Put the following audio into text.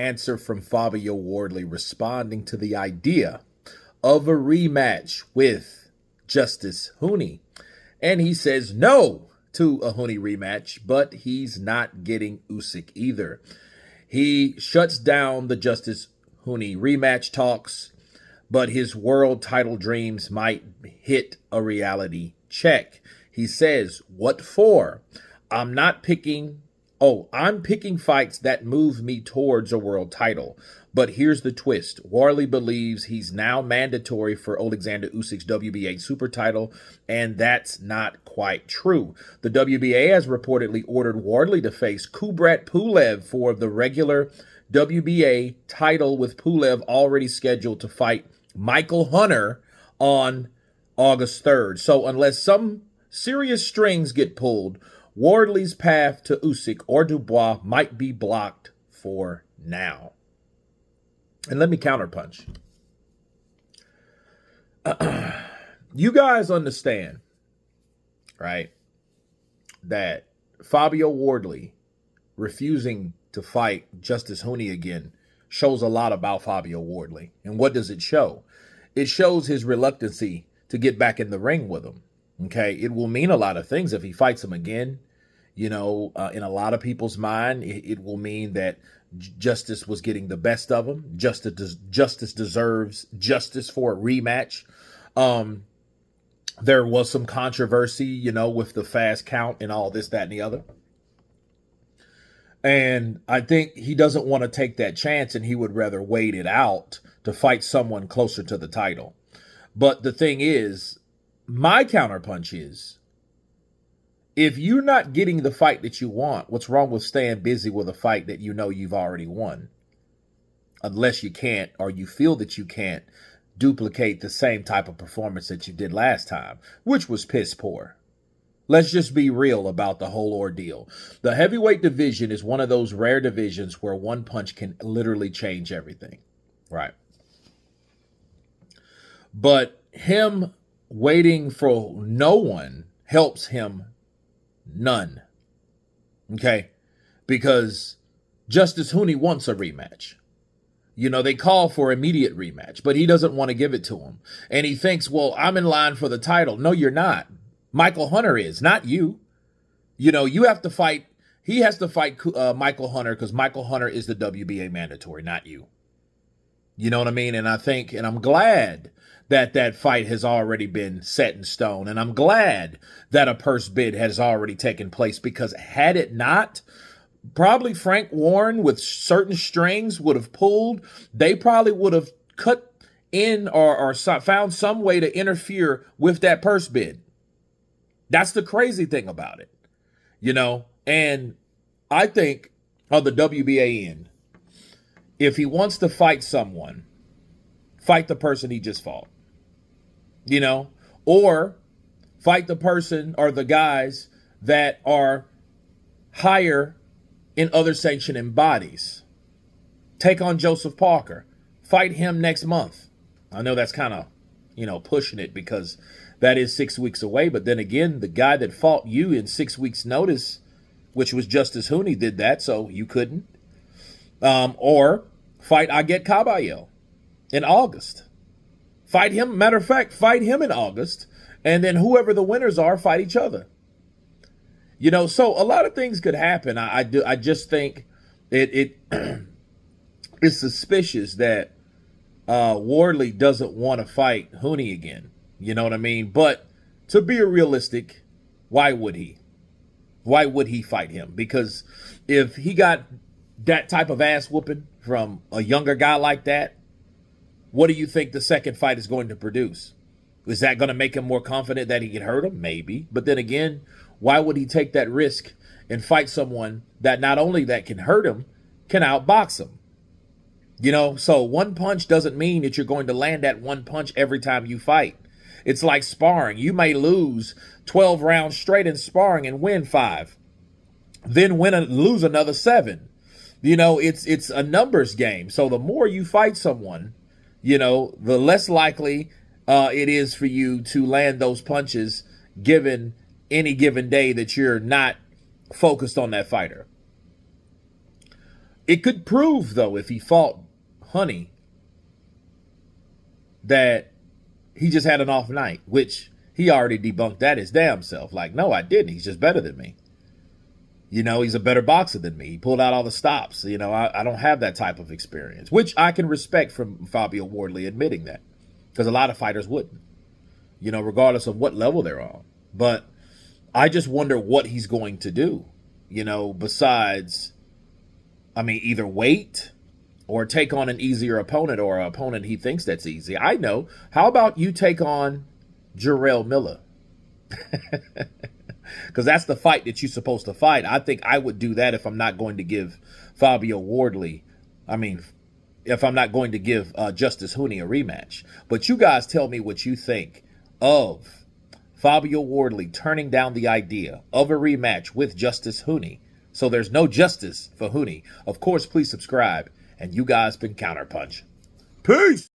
answer from Fabio Wardley responding to the idea of a rematch with Justis Huni. And he says no to a Huni rematch, but he's not getting Usyk either. He shuts down the Justis Huni rematch talks, but his world title dreams might hit a reality check. He says, what for? I'm picking fights that move me towards a world title. But here's the twist. Wardley believes he's now mandatory for Alexander Usyk's WBA super title, and that's not quite true. The WBA has reportedly ordered Wardley to face Kubrat Pulev for the regular WBA title, with Pulev already scheduled to fight Michael Hunter on August 3rd. So unless some serious strings get pulled, Wardley's path to Usyk or Dubois might be blocked for now. And let me counterpunch. You guys understand, right, that Fabio Wardley refusing to fight Justis Huni again shows a lot about Fabio Wardley. And what does it show? It shows his reluctancy to get back in the ring with him. Okay, it will mean a lot of things if he fights him again. You know, in a lot of people's mind, it will mean that Justis was getting the best of him. Justis deserves justice for a rematch. There was some controversy, you know, with the fast count and all this, that, and the other. And I think he doesn't want to take that chance, and he would rather wait it out to fight someone closer to the title. But the thing is, my counterpunch is, if you're not getting the fight that you want, what's wrong with staying busy with a fight that you know you've already won? Unless you can't, or you feel that you can't, duplicate the same type of performance that you did last time, which was piss poor. Let's just be real about the whole ordeal. The heavyweight division is one of those rare divisions where one punch can literally change everything. Right. But him waiting for no one helps him none. Okay? Because Justis Huni wants a rematch. You know, they call for immediate rematch, but he doesn't want to give it to him. And he thinks, well, I'm in line for the title. No, you're not. Michael Hunter is, not you. You know, you have to fight. He has to fight Michael Hunter because Michael Hunter is the WBA mandatory, not you. You know what I mean? And I think, and I'm glad that that fight has already been set in stone. And I'm glad that a purse bid has already taken place, because had it not, probably Frank Warren with certain strings would have pulled. They probably would have cut in or found some way to interfere with that purse bid. That's the crazy thing about it, you know. And I think on the WBA end, if he wants to fight someone, fight the person he just fought, you know, or fight the person or the guys that are higher in other sanctioning bodies. Take on Joseph Parker. Fight him next month. I know that's kind of, you know, pushing it because that is 6 weeks away. But then again, the guy that fought you in 6 weeks' notice, which was Justis Huni, did that, so you couldn't. Or fight Aget Caballo in August. Fight him. Matter of fact, fight him in August. And then whoever the winners are, fight each other. You know, so a lot of things could happen. I just think it is suspicious that Wardley doesn't want to fight Huni again. You know what I mean? But to be realistic, why would he? Why would he fight him? Because if he got that type of ass whooping from a younger guy like that, what do you think the second fight is going to produce? Is that going to make him more confident that he can hurt him? Maybe. But then again, why would he take that risk and fight someone that not only that can hurt him, can outbox him? You know, so one punch doesn't mean that you're going to land that one punch every time you fight. It's like sparring. You may lose 12 rounds straight in sparring and win 5. Then lose another 7. You know, it's a numbers game. So the more you fight someone, you know, the less likely it is for you to land those punches given any given day that you're not focused on that fighter. It could prove, though, if he fought Huni, that he just had an off night, which he already debunked that his damn self. Like, no, I didn't. He's just better than me. You know, he's a better boxer than me. He pulled out all the stops. You know, I don't have that type of experience, which I can respect from Fabio Wardley admitting that, because a lot of fighters wouldn't, you know, regardless of what level they're on. But I just wonder what he's going to do, you know, besides, I mean, either wait or take on an easier opponent, or an opponent he thinks that's easy. I know. How about you take on Jarrell Miller? Because that's the fight that you're supposed to fight. I think I would do that if I'm not going to give Fabio Wardley, if I'm not going to give Justis Huni a rematch. But you guys tell me what you think of Fabio Wardley turning down the idea of a rematch with Justis Huni. So there's no justice for Huni. Of course, please subscribe. And you guys been Counterpunch. Peace!